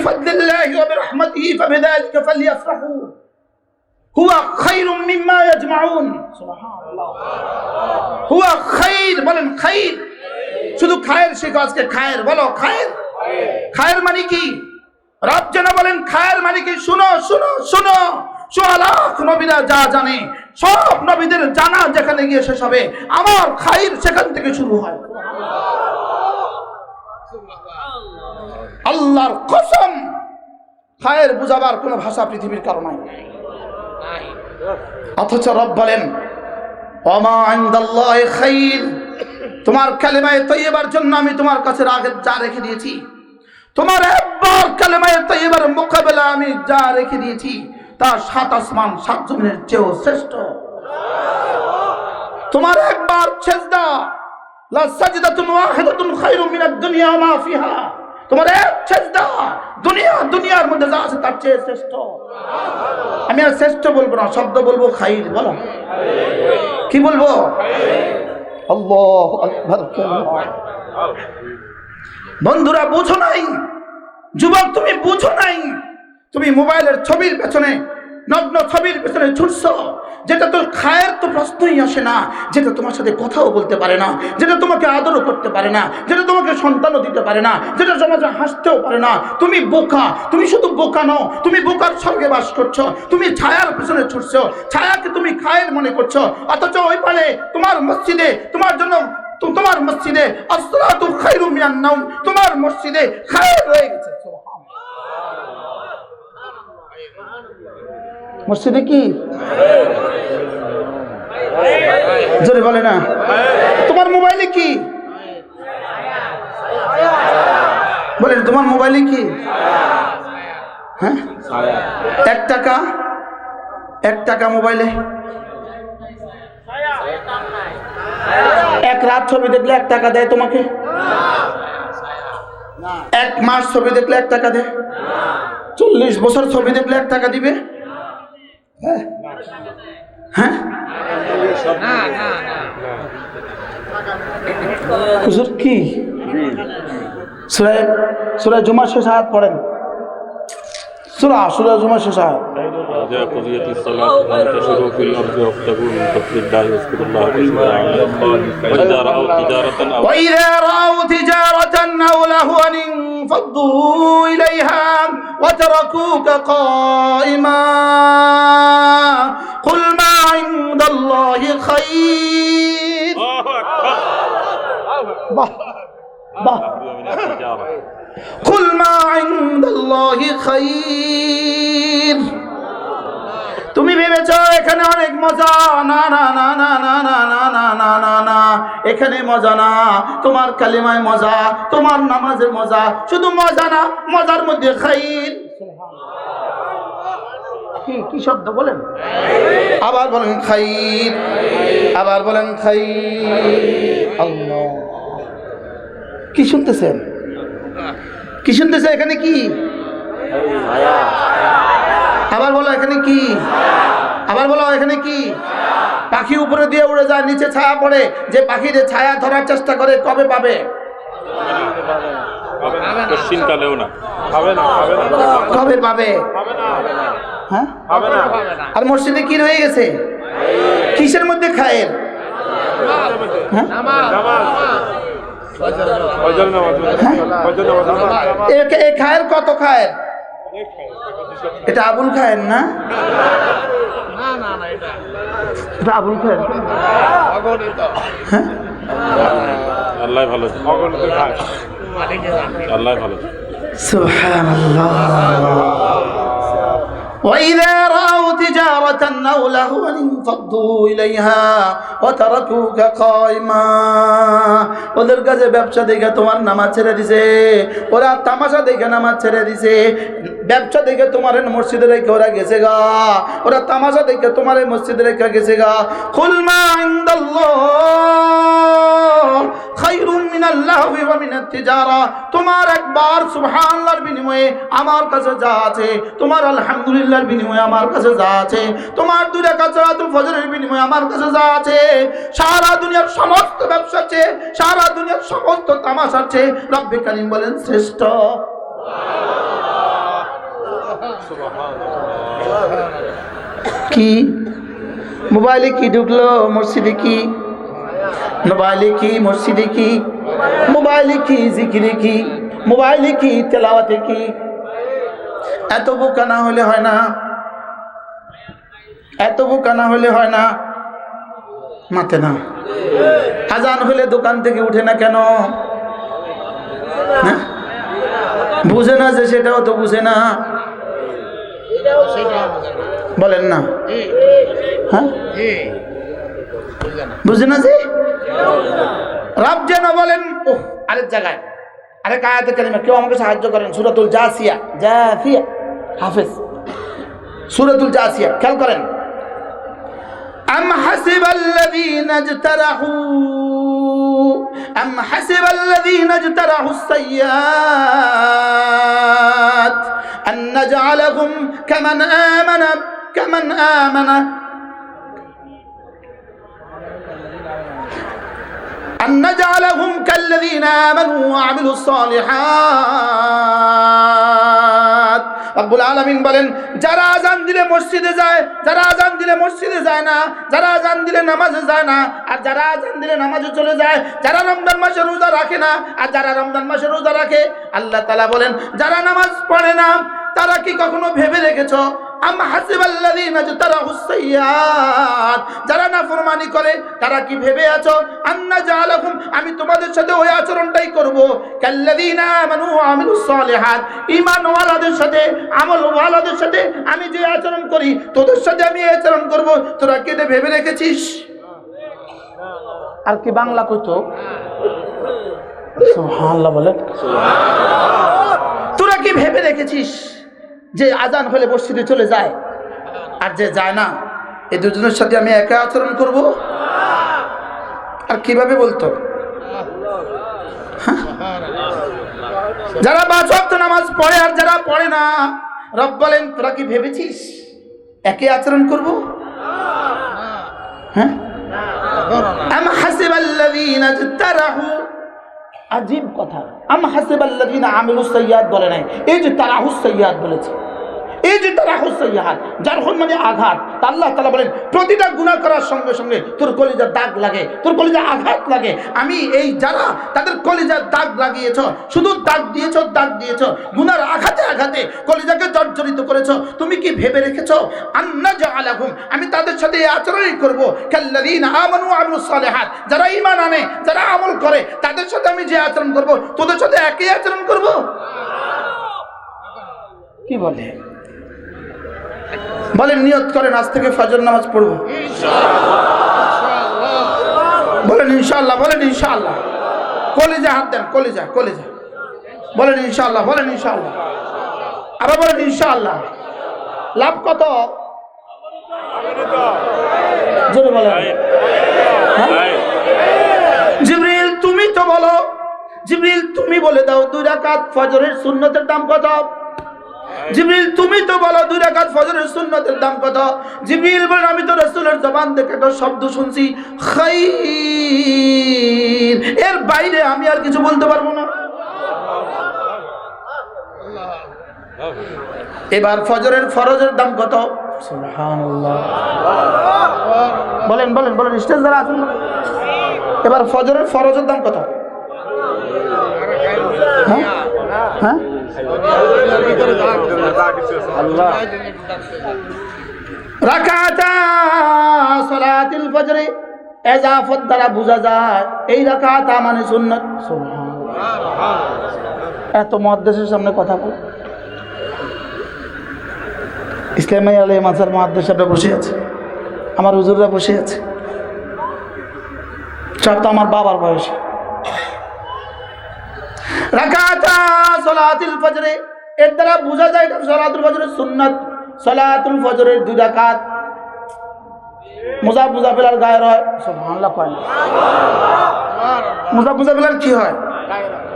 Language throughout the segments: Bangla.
বিফাদলিল্লাহি ওয়া বিরহমাতিহি ফাবিযালিকা ফালইফরাহু হুয়া খায়রুম মিম্মা ইয়াজমাউন। সুবহানাল্লাহ। হুয়া খায়র, বলেন খায়র। শুধু খায়ের শিখো আজকে, খায়ের বলো, খায়ের। খায়ের মানে কি? রব যেন বলেন খায়ের মানে কি? শুনো শুনো শুনো, লাখ নবীরা যা জানে সব নবীদের জানা যেখানে গিয়ে শেষ হবে, আমার খায়ের সেখান থেকে শুরু হয়। আল্লাহর কসম, খায়ের বুঝাবার কোন ভাষা পৃথিবীর কারো নাই। অথচ রব বলেন ওমা ইনদাল্লাহি খায়র, তোমার কালেমায়ে তয়্যিবার জন্য আমি তোমার কাছে যা রেখে দিয়েছি, তোমার একবার কালেমায়ে তয়্যিবার মোকাবেলা আমি যা রেখে দিয়েছি তা 7 আসমান 7 জমিনের চেয়েও শ্রেষ্ঠ। তোমার একবার সিজদা, লা সাজদাতুন ওয়াহিদাতুন খায়রুম মিনাদ দুনিয়া ওয়া মা ফিহা, তোমার এক সিজদা দুনিয়ার মধ্যে যা আছে তার চেয়ে শ্রেষ্ঠ। আমি আর শ্রেষ্ঠ বলবো না, শব্দ বলবো খায়র। বলো কি বলবো? আল্লাহু আকবার। বন্ধুরা বুঝো নাই, যুবক তুমি বুঝো নাই, তুমি মোবাইলের ছবির পেছনে, নগ্ন ছবির পেছনে ছুটছো, যেটা তোর খায়ের তো প্রশ্নই আসে না, যেটা তোমার সাথে কথাও বলতে পারে না, যেটা তোমাকে আদরও করতে পারে না, যেটা তোমাকে সন্তানও দিতে পারে না, যেটা সমাজে হাসতেও পারে না। তুমি বোকা, তুমি শুধু বোকা নও, তুমি বোকার সঙ্গে বাস করছো, তুমি ছায়ার পেছনে ছুটছো, ছায়াকে তুমি খায়ের মনে করছো। অথচ ওই পারে তোমার মসজিদে, তোমার জন্য, তোমার মসজিদে আসসালাতু খায়রুম মিনান নাওম, তোমার মসজিদে খায়ের রয়ে গেছে। মসজিদে কি জোরে বলে না? তোমার মোবাইলে কি বলেন? তোমার মোবাইলে কি? হ্যাঁ, 1 টাকা মোবাইলে 1 রাত ছবি দেখলে 1 টাকা দেয় তোমাকে? 1 মাস ছবি দেখলে 1 টাকা দেয়? 40 বছর ছবি দেখলে 1 টাকা দিবে? হ্যাঁ হ্যাঁ, হুজুর কি সূরা জুমার শেষ আয়াত পড়েন, সূরা জুমার শেষ আয়াত। وإذا رأوا تجارة أو لهوا انفضوا إليها وتركوك قائما قل ما عند الله خير قل ما عند الله خير। তুমি ভেবেছো এখানে অনেক মজা? না না না না না না না না না না না, এখানে মজা না, তোমার কালিমায় মজা, তোমার নামাজে মজা। শুধু মজা না, মজার মধ্যে খাইর। কি শব্দ বলেন? আবার বলেন খাইর, আবার বলেন খাইর। আল্লাহ, কি শুনতেছেন? কি শুনতেছে? এখানে কি? আবার বলো এখানে কি? আবার বলো এখানে কি? পাখি উপরে দিয়ে উড়ে যায়, নিচে ছায়া পড়ে, যে পাখিদের ছায়া ধরার চেষ্টা করে কবে পাবে? কবে পাবে? হ্যাঁ, আর মসজিদে কি রয়ে গেছে? কিসের মধ্যে খায়ের? খায়ের কত খায়ের? এটা আবুল খায়ের না? এটা আবুল খায়ের। আল্লাহ ভালো, আল্লাহ ভালো। সুবহানাল্লাহ। وإذا رأوا تجارة أو لهوا انفضوا إليها وتركوك قائما। ওদের কাছে ব্যবসা দেখে তোমার নামাজ ছেড়ে দিছে, ওরা তামাশা দেখে নামাজ ছেড়ে দিছে। ব্যবসা দেখে তোমার মসজিদে রেখে ওরা গেছে গা, ওরা তামাশা দেখে তোমার মসজিদে রেখে গেছে গা। কুল মা ইনদাল্লাহ খায়রুম মিনাল লাহবি ওয়া মিনাত তিজারা। তোমার একবার সুবহানাল্লাহর বিনিময়ে আমার কাছে যা আছে, তোমার আলহামদুলিল্লাহর বিনিময়ে আমার কাছে যা আছে, তোমার 2 রাকাত সালাতুল ফজরের বিনিময়ে আমার কাছে যা আছে, সারা দুনিয়ার সমস্ত ব্যবসা চেয়ে, সারা দুনিয়ার সমস্ত তামাশার চেয়ে রব্বে কারীম বলেন শ্রেষ্ঠ। কি মোবাইলে কি ঢুকলো, মসজিদে কি, মোবাইলে কি, মসজিদে কি, মোবাইলে কি, জিকিরে কি, মোবাইলে কি, তেলাওয়াতে কি। এত বোকা না হলে হয় না, এত বোকা না হলে হয় না। মাতে না, আজান হলে দোকান থেকে উঠে না কেন? হ্যাঁ? বুঝে না যে সেটাও তো বুঝে না, বলেন না? হ্যাঁ, বুঝে না যে রব যেন বলেন। ও আরেক জায়গায় আরেক আয়াতে কারিমা, কেউ আমাকে সাহায্য করেন। সূরাতুল জাসিয়া, জাসিয়া হাফেজ, সূরাতুল জাসিয়া খেয়াল করেন। أم حسب الذين اجترحوا السيئات أن نجعلهم كمن آمن أن نجعلهم كالذين آمنوا وعملوا الصالحات। রব্বুল আলামিন বলেন, যারা আযান দিলে মসজিদে যায়, যারা আযান দিলে মসজিদে যায় না, যারা আযান দিলে নামাজে যায় না, আর যারা আযান দিলে নামাজে চলে যায়, যারা রমজান মাসে রোজা রাখে না, আর যারা রমজান মাসে রোজা রাখে, আল্লাহ তাআলা বলেন, যারা নামাজ পড়ে না, তারা কি কখনো ভেবে রেখেছো? আম হাসিবাল্লাযীনা ইজতারাহুস সাইয়্যাত, যারা নাফরমানি করে তারা কি ভেবে আছো? আন্না জাআলাকুম, আমি তোমাদের সাথে ওই আচরণটাই করব, কাল্লাযীনা আমানু ওয়া আমিলুস সালিহাত, ঈমান ওয়ালাদের সাথে, আমল ওয়ালাদের সাথে আমি যে আচরণ করি, তোদের সাথে আমি এই আচরণ করব। তোরা কি এটা ভেবে রেখেছিস? আর কি বাংলা কইতো? সুবহানাল্লাহ বলেন। তোরা কি ভেবে রেখেছিস যে আজান হলে মসজিদে চলে যায় আর যে যায় না, এই দুজনের সাথে আমি একা আচরণ করব? আর কিভাবে বলতো? যারা ৫ ওয়াক্ত নামাজ পড়ে আর যারা পড়ে না, রব বলেন, তোরা কি ভেবেছিস একই আচরণ করব? হ্যাঁ, আম হাসিবাল্লাযীনা ইজতারাহু, আজীব কথা, আম হাসিবাল্লাযীনা আমিলুস সাইয়্যাত বলে নাই, এই যে তারাহুস সাইয়্যাত বলেছে, এই যে তারাহুস সাইয়্যাত, জারহুন মানে আঘাত। আল্লাহ তাআলা বলেন, প্রতিটা গুনাহ করার সঙ্গে সঙ্গে তোর কলিজার দাগ লাগে, তোর কলিজা আঘাত লাগে। আমি এই যারা তাদের কলিজার দাগ লাগিয়েছো, শুধু দাগ দিয়েছো, দাগ দিয়েছো, গুনার আঘাতে আঘাতে কলিজাকে জর্জরিত করেছো, তুমি কি ভেবে রেখেছো? আন্না জাআলাহুম, আমি তাদের সাথে এই আচরণই করব, কাল্লাযীনা আমানু ওয়া আমিলুস সালিহাত, যারা ঈমান আনে, যারা আমল করে, তাদের সাথে আমি যে আচরণ করব, তোদের সাথে একই আচরণ করব। কি বলে? বলেন, নিয়ত করেন আজ থেকে ফজর নামাজ পড়ব ইনশাআল্লাহ। বলেন ইনশাআল্লাহ, বলেন ইনশাআল্লাহ। কলিজা হাত দেন, কলিজা, কলিজা। বলেন ইনশাআল্লাহ, বলেন ইনশাআল্লাহ। আবার বলেন ইনশাআল্লাহ। লাভ কত? জোরে বলেন। জিবরিল তুমি তো বলো, জিবরিল তুমি বলে দাও 2 রাকাত ফজরের সুন্নতের দাম কত? জিবরিল তুমি তো বলো 2 রাকাত ফজরের সুন্নতের দাম কত? জিবরিল বলেন, আমি তো রাসূলের জবান থেকে একটা শব্দ শুনছি, খায়র, এর বাইরে আমি আর কিছু বলতে পারবো না। এবার ফজরের ফরজের দাম কত? সুবহানাল্লাহ। বলেন বলেন বলেন, স্টেজ যারা আছেন, এবার ফজরের ফরজের দাম কত? হ্যাঁ হ্যাঁ, রাকাতা সালাতুল ফজর ইজাফত দ্বারা বোঝা যায় এই রাকাতা মানে সুন্নাত। সুবহানাল্লাহ। এত মুহাদ্দিসের সামনে কথা বল, ইসলামী আলিম আজহার মুহাদ্দিসরা বসে আছে, আমার হুজুররা বসে আছে, সব তো আমার বাবার বয়সে। রাকাতা সালাতুল ফজর, এর দ্বারা বোঝা যায় এটা সালাতুল ফজরের সুন্নাত। সালাতুল ফজরের 2 রাকাত মুজাফিলার গায়ের হয়। সুবহানাল্লাহ। কয় মুজাফিলার কি হয়?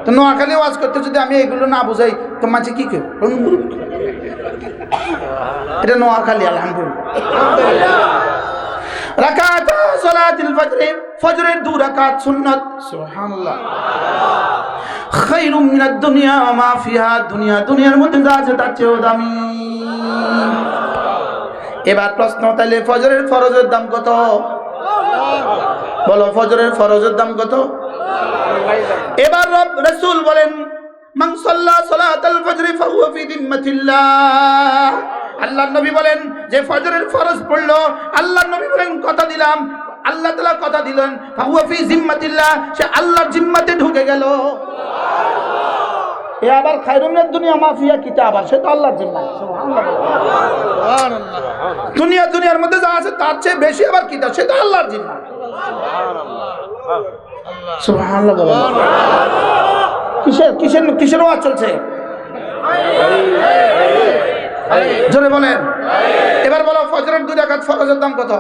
তো নোয়াখালী ওয়াজ করতে যদি আমি এগুলো না বুঝাই তো মাঝে কি কেউ, এটা নোয়াখালী। আলহামদুলিল্লাহ। রাকাতা সালাতুল ফজর, ফজরের 2 রাকাত সুন্নাত। সুবহানাল্লাহ। খায়রুম মিনাদ দুনিয়া ওয়া মা ফিহা, দুনিয়ার মধ্যে যা আছে তার চেয়েও দামি। এবার প্রশ্ন, তাহলে ফজরের ফরজের দাম কত? বলো, ফজরের ফরজের দাম কত? এবার রাসূল বলেন, মান সাল্লা সালাতাল ফজর ফাহুয়া ফি যিম্মাতিল্লাহ। আল্লাহর নবী বলেন, যে ফজরের ফরজ পড়লো, আল্লাহর নবী বলেন কথা দিলাম, আল্লাহ তাআলা কথা দিলেন, ফাহুয়া ফি যিম্মাতিল্লাহ, সে আল্লাহর জিম্মাতে ঢুকে গেল। এ আবার খায়রুম মিনাদ দুনিয়া মা ফিহা কিতা, আবার সে তো আল্লাহর জিম্মায়। সুবহানাল্লাহ। দুনিয়ার মধ্যে যা আছে তার চেয়ে বেশি আবার কিতা, সে তো আল্লাহর জিম্মায়। সুবহানাল্লাহ বলেন। কিসের ওয়াজ চলছে? জোরে বলেন। এবার বলো, ফজরের 2 রাকাত ফরজের দাম কত?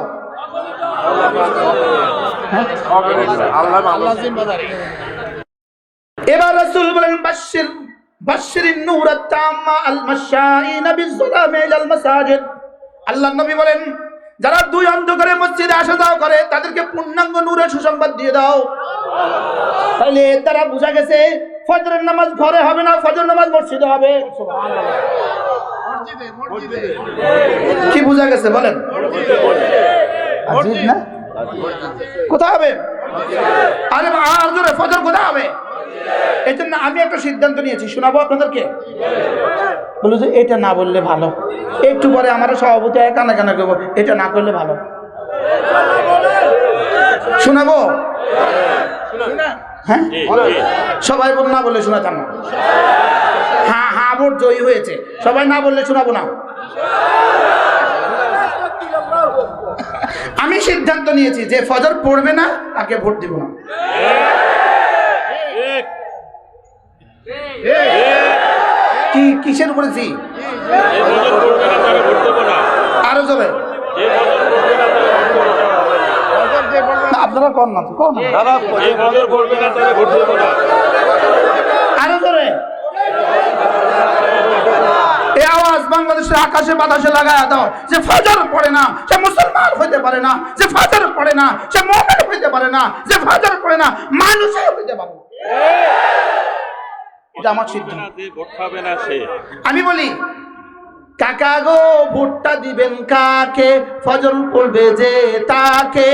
এবার রাসূল বলেন, বাশশিরিন নূরাত তাম্মা আল মাশাইনা বিযুলামি ইলাল মাসাজিদ। আল্লাহর নবী বলেন, যারা 2 অন্ধকারে মসজিদে আসা যাওয়া করে তাদেরকে পূর্ণাঙ্গ নূরের সুসংবাদ দিয়ে দাও। তাহলে এর দ্বারা বোঝা গেছে ফজরের নামাজ ঘরে হবে না, ফজর নামাজ মসজিদে হবে। কি বোঝা গেছে বলেন? না, কোথায় হবে? আরে আর জোরে, ফজর কোথায় হবে? এই জন্য আমি একটা সিদ্ধান্ত নিয়েছি, শোনাবো আপনাদেরকে। বলো যে এটা না বললে ভালো, একটু পরে আমার সভাপতি কানা কানা করবো, এটা না করলে ভালো। শোনাবো? হ্যাঁ, সবাই না বললে শোনাতাম না। হ্যাঁ হ্যাঁ, ভোট জয়ী হয়েছে, সবাই না বললে শোনাবো না। আমি সিদ্ধান্ত নিয়েছি যে ফজর পড়বে না তাকে ভোট দিব না। কিসের করেছি? আরো জোরে আপনারা কর না, আরো জোরে। এই আওয়াজ বাংলাদেশের আকাশে বাতাসে লাগায়া দাও, যে ফজর পড়ে না সে মুসলমান হইতে পারে না, যে ফজর পড়ে না সে মুমিন হইতে পারে না, যে ফজর পড়ে না মানুষই হইতে পারে না। এটা আমার সিদ্ধান্ত। আমি বলি, কাকা গো ভোটটা দিবেন কাকে? ফজর পড়বে যে তাকে।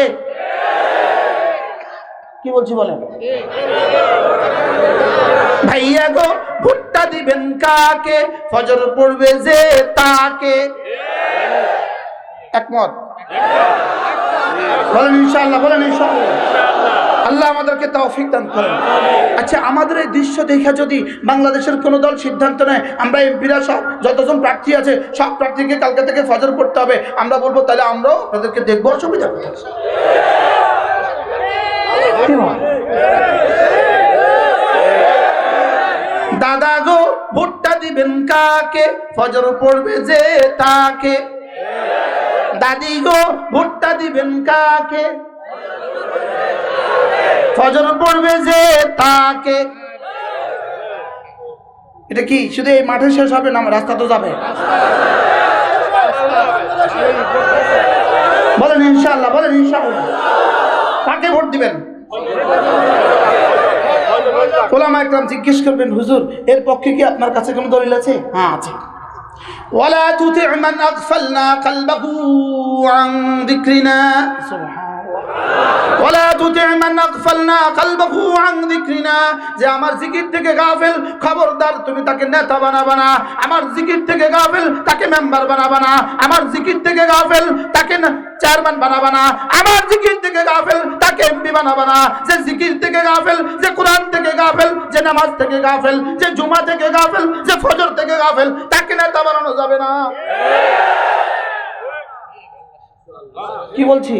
কি বলছি বলেন? ভাইয়া গো ভোটটা দিবেন কাকে? ফজর পড়বে যে তাকে। একমত? বলেন ইনশাআল্লাহ, বলেন ইনশাআল্লাহ। আল্লাহ আমাদেরকে তৌফিক দান করেন। আচ্ছা, আমাদের এই দৃশ্য দেখে যদি বাংলাদেশের কোন দল সিদ্ধান্ত নেয়, আমরা এমপিরা সব যতজন প্রার্থী আছে সব প্রার্থীকে কালকে থেকে ফজর পড়তে হবে, আমরা বলবো তাহলে আমরাও তাদেরকে দেখবো, অসুবিধা কোথায়? দাদা গো ভোটটা দিবেন কাকে? ফজর পড়বে যে তাকে। দাদি গো ভোটটা দিবেন কাকে? ফজর পড়বে যে তাকে। এটা কি শুধু এই মাঠে শেষ হবে না, রাস্তা তো যাবে? বলেন ইনশাআল্লাহ, বলেন ইনশাআল্লাহ। কাকে ভোট দিবেন? ওলামা ইকরাম জিজ্ঞেস করবেন, হুজুর এর পক্ষে কি আপনার কাছে কোনো দলিল আছে? হ্যাঁ আছে। ওয়ালা তুতি মান আগফালনা কলবহু আন যিকরিনা। ওয়ালা তুতি মান আগফালনা কলবহু আন যিকরিনা। যে আমার জিকির থেকে গাফিল, খবরদার তুমি তাকে নেতা বানাবা না। আমার জিকির থেকে গাফিল তাকে মেম্বার বানাবা না। আমার জিকির থেকে গাফিল তাকে চেয়ারম্যান বানাবা না। আমার জিকির থেকে গাফিল তাকে এমপি বানাবা না। যে জিকির থেকে গাফিল, যে কোরআন থেকে গাফিল, যে নামাজ থেকে গাফিল, যে জুমা থেকে গাফিল, যে ফজর থেকে গাফিল, তাকে নেতা বানানো যাবে না। কি বলছি?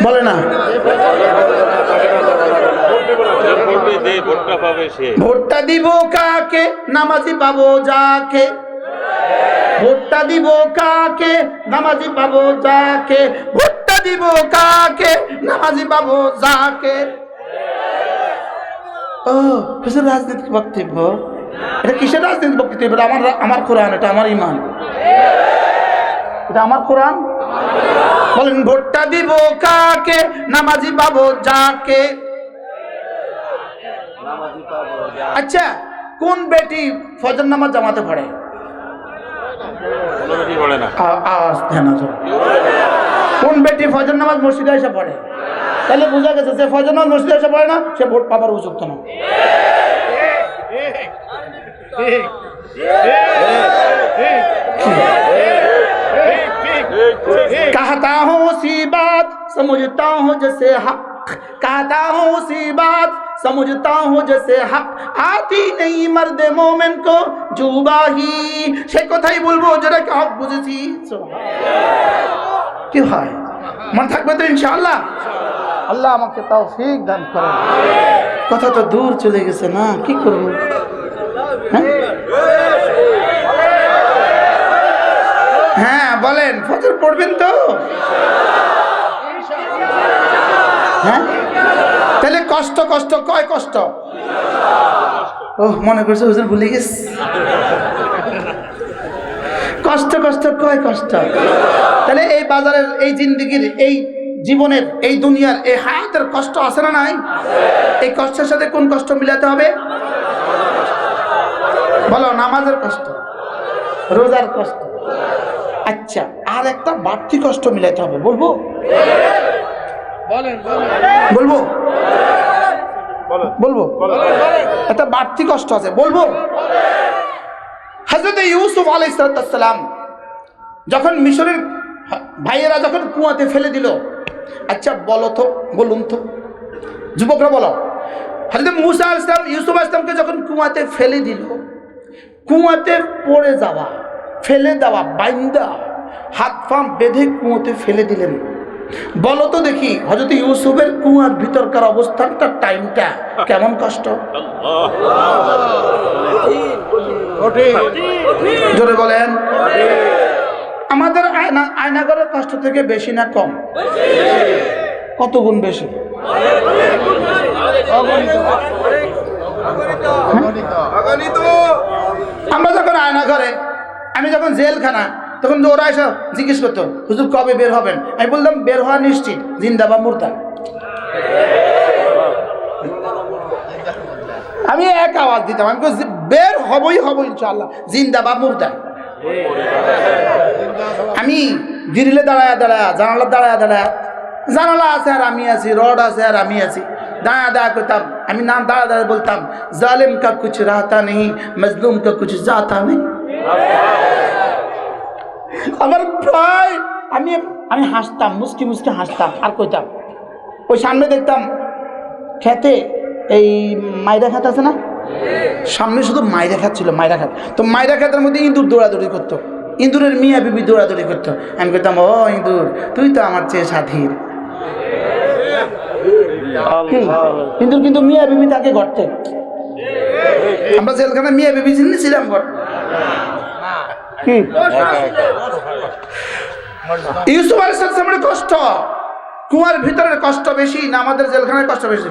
বলে না, ভোটটা দিব কাকে? নামাজি পাবো যাকে। ভোটটা দিব কাকে? নামাজি পাবো যাকে। ভোটটা দিব কাকে? নামাজি পাবো যাকে। ও কিসের রাজনৈতিক বক্তব্য? এটা কিসের রাজনৈতিক বক্তব্য? এটা আমার কোরআন, এটা আমার ইমান, এটা আমার কোরআন, বলেন ভোটটা দিব কাকে, নামাজি পাবো যাকে। আচ্ছা, কোন বেটি ফজর নামাজ জামাতে পড়ে? কোনো বেটি পড়ে না। আওয়াজ ধ্যান আছে। কোন বেটি ফজর নামাজ মসজিদে এসে পড়ে? তাহলে বোঝা গেছে যে ফজর নামাজ মসজিদে এসে পড়ে না, সে ভোট পাবার উপযুক্ত না। कहता हूँ उसी बात समझता हूँ जैसे हक, कहता हूँ उसी बात समझता हूँ जैसे हक, आती नहीं मर्द मोमिन को जुबाही। সে কথাই বলবো যেটা কি হক বুঝেছি। কি হয়, মনে থাকবে তো ইনশাআল্লাহ? আল্লাহ আমাকে তৌফিক দান করেন। কথা তো দূর চলে গেছে না, কি করব? হ্যাঁ বলেন, ফজর পড়বেন তো? হ্যাঁ, তাহলে কষ্ট কষ্ট কয় কষ্ট? ও মনে করছে হুজুর ভুলে গেছে। কষ্ট কষ্ট কয় কষ্ট? তাহলে এই বাজারের, এই জিন্দেগির, এই জীবনের, এই দুনিয়ার, এই হায়াতের কষ্ট আছে না নাই? এই কষ্টের সাথে কোন কষ্ট মিলাতে হবে? বলো, নামাজের কষ্ট, রোজার কষ্ট। আচ্ছা, আর একটা বাড়তি কষ্ট মিলাতে হবে, বলবো? বলবো বলবো একটা বাড়তি কষ্ট আছে, বলবো? হযরত ইউসুফ আলাইহিস সালাম যখন মিশরের ভাইয়েরা যখন কুয়াতে ফেলে দিল, আচ্ছা বলো তো, বলুন তো যুবকরা বলো, হযরত মুসা আলাইহিস সালাম ইউসুফ আলাইহিস সালামকে যখন কুয়াতে ফেলে দিল, কুয়াতে পড়ে যাওয়া, ফেলে দেওয়া, বাইন্দা হাত পা বেঁধে কুয়াতে ফেলে দিলেন। বলো তো দেখি, হযরত ইউসুফের কুয়ার ভিতরকার অবস্থানটা, টাইমটা কেমন কষ্ট? জোরে বলেন। আমাদের আয়নাঘরের কষ্ট থেকে বেশি না কম? কত গুণ বেশি? আমরা যখন আয়নাঘরে, আমি যখন জেলখানা, তখন ওরা এসে জিজ্ঞেস করতো, হুজুর কবে বের হবেন? আমি বললাম বের হওয়া নিশ্চিত, জিন্দা বা মুর্দা। আমি এক আওয়াজ দিতাম, আমি বের হবই হবো ইনশাআল্লাহ, জিন্দা বা মুর্দা। আমি গ্রিলে দাঁড়ায় দাঁড়ায়, জানালা দাঁড়ায় দাঁড়ায়, জানালা আছে আর আমি আছি, রড আছে আর আমি আছি, দাঁড়া দাঁড়া করতাম। আমি নাম দাঁড়া দাঁড়া বলতাম, জালিম কা কুছ রাহতা নেই, মজলুম কা কুছ জাতা নেই। আমার প্রায় আমি আমি হাসতাম, মুস্কি মুস্কি হাসতাম, আর কইতাম, ওই সামনে দেখতাম খেতে, এই মাইরা খাত আছে না, সামনে শুধু মাইরা খাত ছিল, মাইরা খাত। তো মাইরা খাতের মধ্যে ইঁদুর দৌড়াদৌড়ি করতো, ইঁদুরের মিয়া বিবি দৌড়াদৌড়ি করতো। আমি কইতাম, ও ইঁদুর, তুই তো আমার চেয়ে সাথীর। ইঁদুর কিন্তু মিয়া বিবি তাকে ঘরতে, আমরা জেলখানা মিয়া বিবি চিনেছিলাম ঘর। কি ইউসুফ আলাইহিস সালামের কষ্ট, কুয়ার ভিতরের কষ্ট বেশি না আমাদের জেলখানার কষ্ট বেশি?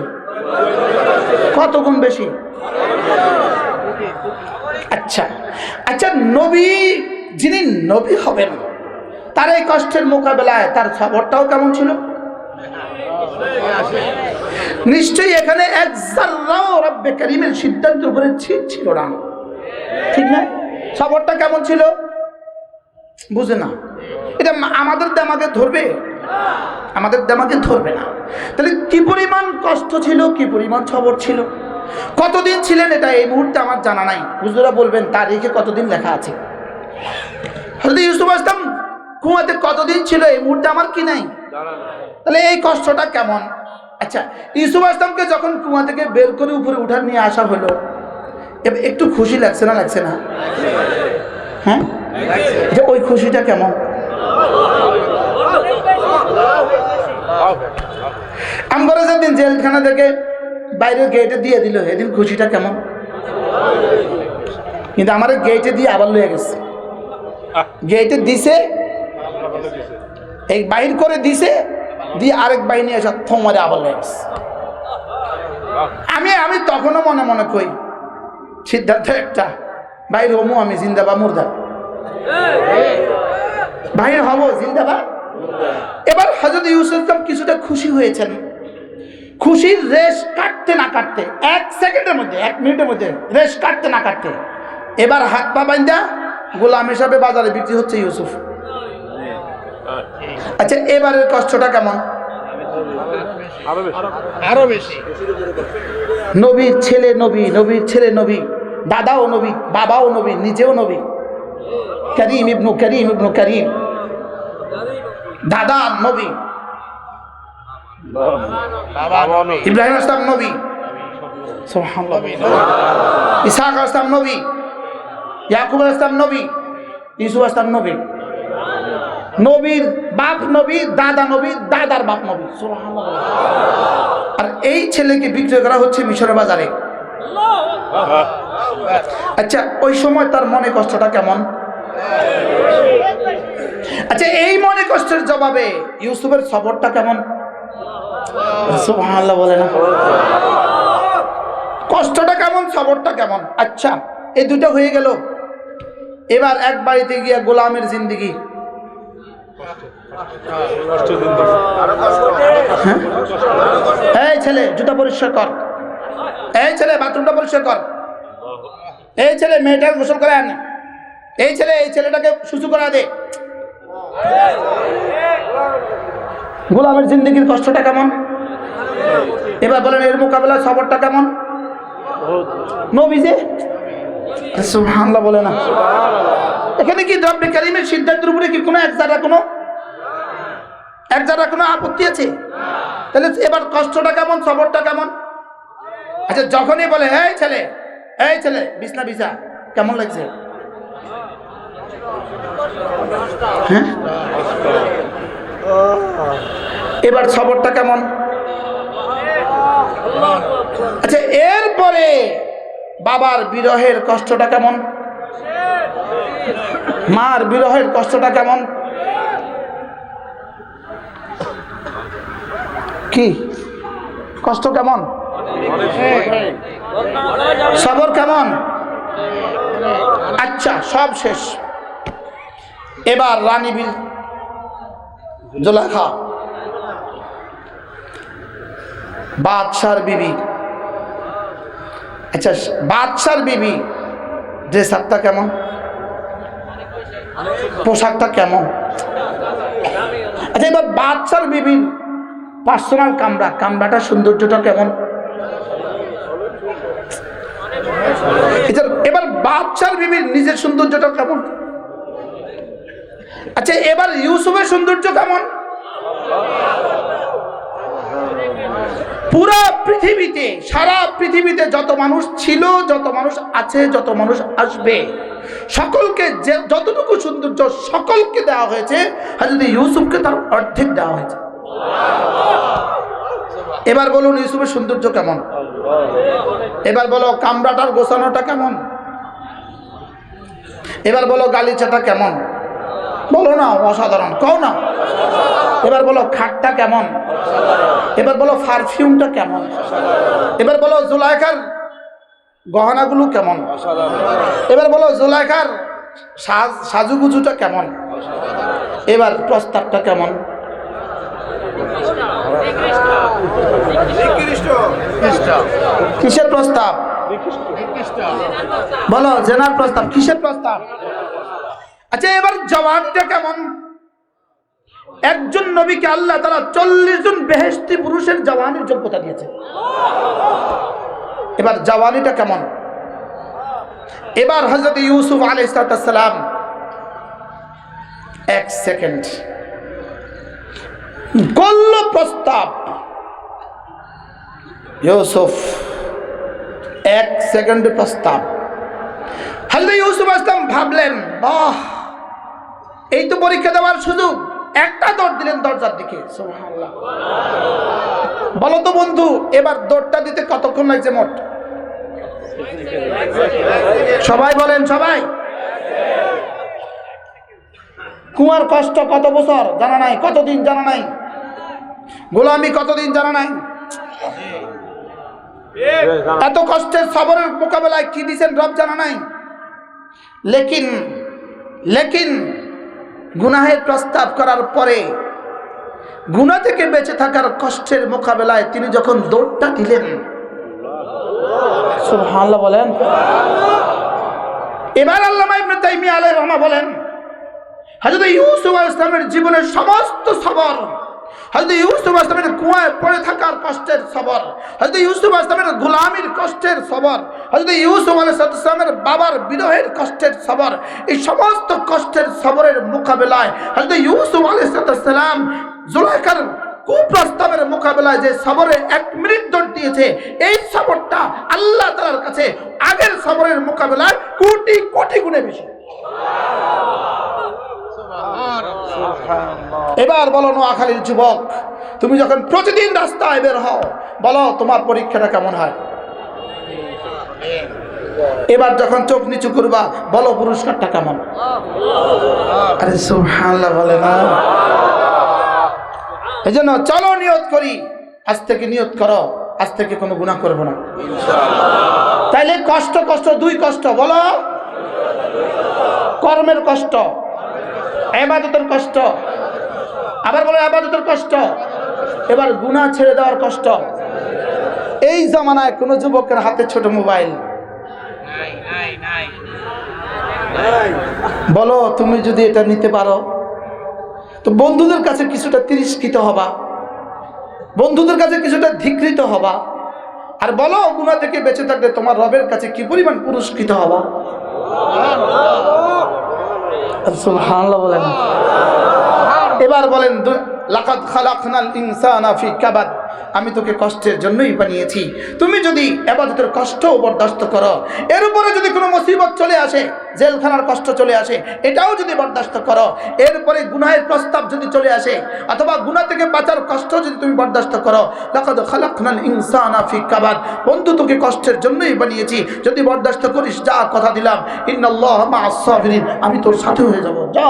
কত গুণ বেশি? আচ্ছা আচ্ছা, নবী, যিনি নবী হবেন, তার এই কষ্টের মোকাবেলায় তার সবরটাও কেমন ছিল? নিশ্চয়ই এখানে এক যাররাও রব্বে কারীমের সিদ্ধান্তের উপরে ছিল না, ঠিক না? সবরটা কেমন ছিল? বুঝে না, এটা আমাদের দেমাগে ধরবে? আমাদের দেমাগে ধরবে না। তাহলে কি পরিমাণ কষ্ট ছিল, কি পরিমাণ সবর ছিল, কতদিন ছিলেন, এটা এই মুহূর্তে আমার জানা নাই। হুজুরা বলবেন তারিখে কতদিন লেখা আছে। হযরত ইউসুফ আলাইহিস সালাম কুয়াতে কতদিন ছিল এই মুহূর্তে আমার কি নাই। তাহলে এই কষ্টটা কেমন? আচ্ছা, ইউসুফ আলাইহিস সালামকে যখন কুয়া থেকে বের করে উপরে উঠার নিয়ে আসা হলো, একটু খুশি লাগছে না? লাগছে না? হ্যাঁ, যে ওই খুশিটা কেমন? আমরা যেদিন জেলখানা থেকে বাইরে গেটে দিয়ে দিল, এদিন খুশিটা কেমন? কিন্তু আমার গেটে দিয়ে আবার লয়ে গেছে, গেটে দিছে, এই বাইর করে দিছে, দিয়ে আরেক বাহিনী এসে থমারে আবার লয়ে গেছে। আমি তখনও মনে মনে কই, সিদ্ধান্ত একটা, বাইর হমু আমি, জিন্দা বা মুর্দা? বাইর হব, জিন্দা বা এবার হযরত ইউসুফ কিছুটা খুশি হয়েছেন। খুশির রেশ কাটতে না কাটতে, 1 সেকেন্ডের মধ্যে, 1 মিনিটের মধ্যে রেশ কাটতে না কাটতে এবার হাত পা বাঁধা গোলাম হিসাবে বাজারে বিক্রি হচ্ছে ইউসুফ। আচ্ছা, এবারের কষ্টটা কেমন? আরো বেশি। নবীর ছেলে নবী, নবীর ছেলে নবী, দাদাও নবী, বাবাও নবী, নিজেও নবী, করিম ইবনু করিম ইবনু করিম, দাদা নবী, ইব্রাহিম আসলাম নবী, সুবহানাল্লাহ, ইসহাক আসলাম নবী, ইয়াকুব আসলাম নবী, ইউসুফ আসলাম নবী, নবীর বাপ নবী, দাদা নবী, দাদার বাপ নবী, সুবহানাল্লাহ। আর এই ছেলেকে বিক্রি করা হচ্ছে মিশরের বাজারে। আচ্ছা, ওই সময় তার মনে কষ্টটা কেমন? আচ্ছা, এই মনে কষ্টের জবাবে ইউসুফের সবরটা কেমন? সুবহানাল্লাহ বলে না? কষ্টটা কেমন, সবরটা কেমন? আচ্ছা, এই দুটো হয়ে গেল। এবার এক বাড়িতে গিয়া গোলামের জিন্দেগি। এই ছেলে জুতা পরিষ্কার কর, এই ছেলে বাথরুমটা পরিষ্কার কর, এই ছেলে মেয়েটাকে গোসল করে আন, এই ছেলেটাকে সুসু করা দে। গোলামের জিন্দেগির কষ্টটা কেমন? এবার বলেন এর মোকাবেলা সবরটা কেমন? নবী যে, সুবহানাল্লাহ বলে না? এখানে কি রব্বে কারীমের সিদ্ধান্তের উপরে কি কোনো এক জায়গা কোনো আপত্তি আছে? তাহলে এবার কষ্টটা কেমন, সবরটা কেমন? আচ্ছা, যখনই বলে এই ছেলে বিছনা বিছা, কেমন লাগছে? হ্যাঁ, এবার সবরটা কেমন? আচ্ছা, এরপরে বাবার বিরহের কষ্টটা কেমন? মার বিরহের কষ্টটা কেমন? কি কষ্ট কেমন? সবর কেমন? আচ্ছা, সব শেষ। এবার রানী জুলেখা, বাদশার বিবি। আচ্ছা, বাদশার বিবি ড্রেস আপটা কেমন, পোশাকটা কেমন? আচ্ছা, এবার বাদশার বিবির পার্সোনাল কামরাটার সৌন্দর্যটা কেমন? এবার বাদশার বিবির নিজের সৌন্দর্যটা কেমন? আচ্ছা, এবার ইউসুফের সৌন্দর্য কেমন? পুরা পৃথিবীতে, সারা পৃথিবীতে যত মানুষ ছিল, যত মানুষ আছে, যত মানুষ আসবে, সকলকে যতটুকু সৌন্দর্য সকলকে দেওয়া হয়েছে, হযরত ইউসুফকে তার অর্ধেক দেওয়া হয়েছে। এবার বলুন ইউসুফের সৌন্দর্য কেমন? এবার বলো কামরাটার গোছানোটা কেমন? এবার বলো গালিচাটা কেমন? বলো না, অসাধারণ, কও না। এবার বলো খাটটা কেমন? এবার বলো পারফিউমটা কেমন? এবার বলো জুলাইখার গহনাগুলো কেমন? এবার বলো জুলাইখার সাজুগুজুটা কেমন? এবার প্রস্তাবটা কেমন? কিসের প্রস্তাব? বলো, জেনার প্রস্তাব। কিসের প্রস্তাব? আচ্ছা, এবার জওয়ানটা কেমন? একজন নবীকে আল্লাহ তাআলা 40 জন বেহেশতি পুরুষের জওয়ানির যোগ্যতা দিয়েছে। এবার জওয়ানিটা কেমন? এবার হযরত ইউসুফ আলাইহিস সালাম 1 সেকেন্ড করল প্রস্তাব। ইউসুফ 1 সেকেন্ডের প্রস্তাব। হযরত ইউসুফ আসলাম ভাবলেন, বাহ, এই তো পরীক্ষা দেওয়ার সুযোগ। একটা দৌড় দিলেন দরজার দিকে। সুবহানাল্লাহ। বলো তো বন্ধু, এবার দৌড়টা দিতে কতক্ষণ লাগছে মোট? সবাই বলেন, সবাই। কুয়ার কষ্ট কত বছর জানা নাই, কতদিন জানা নাই, গোলামি কতদিন জানা নাই। এত কষ্টের সবরের মোকাবেলায় কি দিয়েছেন রব জানা নাই। লেকিন গুনাহের প্রস্তাব করার পরে গুনাহ থেকে বেঁচে থাকার কষ্টের মোকাবেলায় তিনি যখন দৌড়টা দিলেন, সুবহানাল্লাহ বলেন। এবার আল্লামা ইবনে তাইমিয়া আলাইহিস রাহমাহ বলেন, হযরত ইউসুফ আলাইহিস সালামের জীবনের সমস্ত সবর, হযরত ইউসুফ আলাইহিস সালামের কুয়ায় পড়ে থাকার কষ্টের সবর, হযরত ইউসুফ আলাইহিস সালামের গোলামির কষ্টের সবর, হযরত ইউসুফ আলাইহিস সালামের বাবার বিরহের কষ্টের সবর, এই সমস্ত কষ্টের সবরের মোকাবেলায় হযরত ইউসুফ আলাইহিস সালাম জুলাইখার কুপ্রস্তাবের মোকাবেলায় যে সবরে 1 মিনিট দৌড় দিয়েছে, এই সবরটা আল্লাহ তাআলার কাছে আগের সবরের মোকাবেলায় কোটি কোটি গুণে বেশি। এবার বলো নোয়াখালীর যুবক, তুমি যখন প্রতিদিন রাস্তায় বের হও, বলো তোমার পরীক্ষাটা কেমন হয়? এবার যখন চোখ নিচু করবা, বলো পুরস্কারটা কেমন? আরে সুবহানাল্লাহ বলে না। এই জন্য চলো নিয়ত করি, আজ থেকে নিয়ত করো, আজ থেকে কোনো গুনাহ করবো না ইনশাআল্লাহ। তাইলে কষ্ট কষ্ট 2 কষ্ট, বলো কর্মের কষ্ট, ইবাদতের কষ্ট, আবার বলো ইবাদতের কষ্ট, এবার গুনাহ ছেড়ে দেওয়ার কষ্ট। এই জামানায় কোন যুবকের হাতে ছোট মোবাইল, বলো তুমি যদি এটা নিতে পারো তো বন্ধুদের কাছে কিছুটা তিরস্কৃত হবা, বন্ধুদের কাছে কিছুটা ধিকৃত হবা, আর বলো গুনাহ থেকে বেঁচে থাকলে তোমার রবের কাছে কি পরিমাণ পুরস্কৃত হবা। সুবহানাল্লাহ বলেন। এবার বলেন, লাকাদ খালাকনাল ইনসানা ফি কাবাদ, আমি তোকে কষ্টের জন্যই বানিয়েছি। তুমি যদি ইবাদতের কষ্টও বরদাস্ত করো, এর উপরে যদি কোনো মুসিবত চলে আসে, জেলখানার কষ্ট চলে আসে, এটাও যদি বরদাস্ত করো, এরপরে গুনাহের প্রস্তাব যদি চলে আসে, অথবা গুনাহ থেকে বাঁচার কষ্ট যদি তুমি বরদাস্ত করো, লাকাদ খালাকনাল ইনসানা ফি কাবাদ, বন্ধু তোকে কষ্টের জন্যই বানিয়েছি, যদি বরদাস্ত করিস, যা কথা দিলাম, ইন্নাল্লাহা মা'আস সাবিরিন, আমি তোর সাথে হয়ে যাব, যা।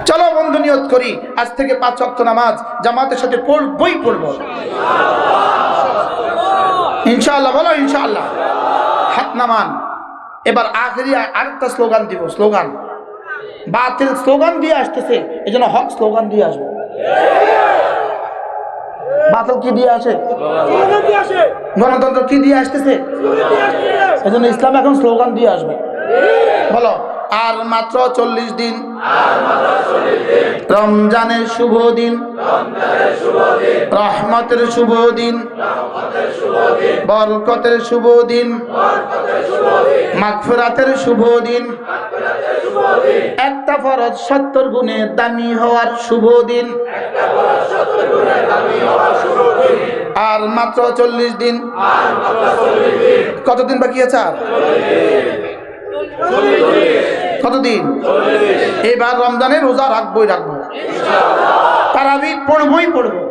চলো বন্ধু নিয়ত করি, আজ থেকে 5 ওয়াক্ত নামাজ জামাতের সাথে পড়বই পড়বো ইনশাআল্লাহ, বলো ইনশাআল্লাহ। হাত নামান। এবার আখেরি আরেকটা স্লোগান দিব, স্লোগান বাতিল স্লোগান দিয়ে আসতেছে, এজন্য হক স্লোগান দিয়ে আসবো। বাতিল কি দিয়ে আসে? গণতন্ত্র কি দিয়ে আসতেছে? এজন্য ইসলাম এখন স্লোগান দিয়ে আসবে। বলো, আর মাত্র 40 দিন, রমজানের শুভ দিন, রহমতের শুভ দিন, বরকতের শুভ দিন, মাগফিরাতের শুভ দিন, একটা ফরজ 70 গুণে দামি হওয়ার শুভ দিন, আর মাত্র 40 দিন। কতদিন বাকি আছে? আর কতদিন? এবার রমজানের রোজা রাখবোই রাখবো, তারাবি পড়বই পড়বো,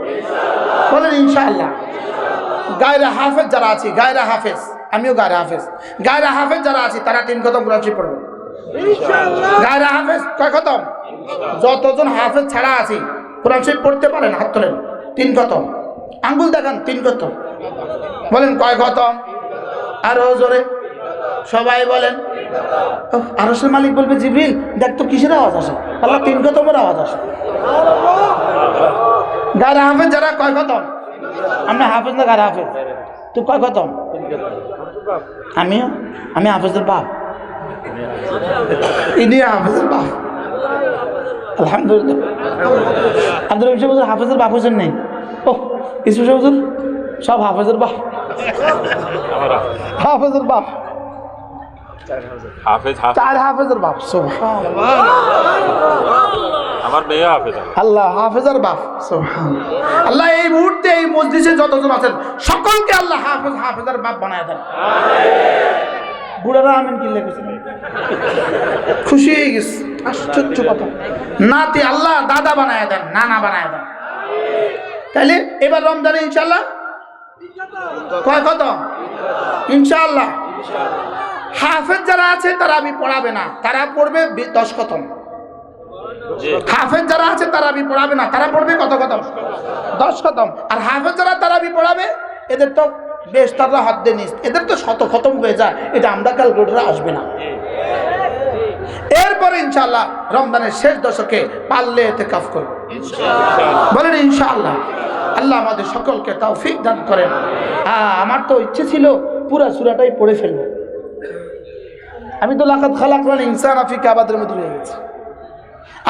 বলেন ইনশাআল্লাহ। গায়রা হাফেজ যারা আছে, গায়রা হাফেজ, আমিও গায়রা হাফেজ, গায়রা হাফেজ যারা আছে তারা 3 খতম কোরআন শরীফ পড়বো গায়রা হাফেজ। কয় খতম? যতজন হাফেজ ছাড়া আছে কোরআন শরীফ পড়তে পারেন হাত তোলেন। 3 খতম, আঙ্গুল দেখান। 3 খতম, বলেন কয় খতম? আরো জোরে সবাই বলেন। আরশের মালিক বলবে, জিবরিল দেখ তো কিসের আওয়াজ আসে? আল্লাহ 3 খতমের আওয়াজ আসে। গায়রা হাফেজ যারা কয় খতম? আমরা হাফেজ না গায়রা হাফেজ? তুই কয় খতম? আমি হাফেজের বাপ, ইনি হাফেজের বাপ। আলহামদুলিল্লাহ। আব্দুল রহিম সাহেব হাফেজের বাপ হোসেন নেই। ও ইসু সাহেব সব হাফেজের বাপ, হাফেজের বাপ, 4 হাফেজের বাপ। সুবহানাল্লাহ। আমার মেয়ে হাফেজ, আল্লাহ হাফেজের বাপ। সুবহানাল্লাহ। আল্লাহ এই মুহূর্তে এই মজলিসে যতজন আছেন সকলকে আল্লাহ হাফেজ হাফেজের বাপ বানায় দেন। বুড়ারা আমিন কি লেগেছেন? খুশি হয়ে গেছে। আশ্চর্য কথা, নাতি আল্লাহ দাদা বানায় দেন, নানা বানায় দেন। তাইলে এবার রমজানে ইনশাআল্লাহ কয় খতম? ইনশাআল্লাহ। হাফেজ যারা আছে তারা আমি পড়াবে না, তারা পড়বে 10 খতম। হাফেজ যারা আছে তারা আমি পড়াবে না, তারা পড়বে কত খতম? 10 খতম। আর হাফেজ যারা তারা আমি পড়াবে, এদের তো বেশ তারা হাত দিয়ে নিস, এদের তো 100 খতম হয়ে যায়, এটা আমরা ক্যালকুলেটরে আসবে না। এরপরে ইনশাআল্লাহ রমজানের শেষ দশকে পারলে এতেকাফ করব বলেন ইনশাআল্লাহ। আল্লাহ আমাদের সকলকে তৌফিক দান করেন। আমার তো ইচ্ছে ছিল পুরা সূরাটাই পড়ে ফেলব, আমি তো লাকাদ খালাকনাল ইনসানা ফি কাবাদের মধ্যে রয়ে গেছি।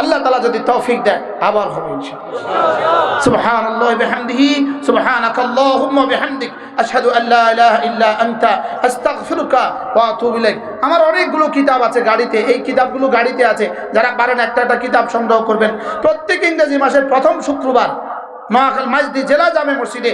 আল্লাহ তাআলা যদি তৌফিক দেয় আবার হবে ইনশাআল্লাহ। সুবহানাল্লাহি বিহামদিহি সুবহানাকাল্লাহুম্মা বিহামদিক আশহাদু আল্লা ইলাহা ইল্লা আনতা আস্তাগফিরুকা ওয়া আতুবু ইলাইক। আমার অনেকগুলো কিতাব আছে গাড়িতে, এই কিতাবগুলো গাড়িতে আছে, যারা পারেন একটা একটা কিতাব সংগ্রহ করবেন। প্রত্যেক ইংরেজি মাসের প্রথম শুক্রবার নোয়াখালী মাসদি জেলা জামে মসজিদে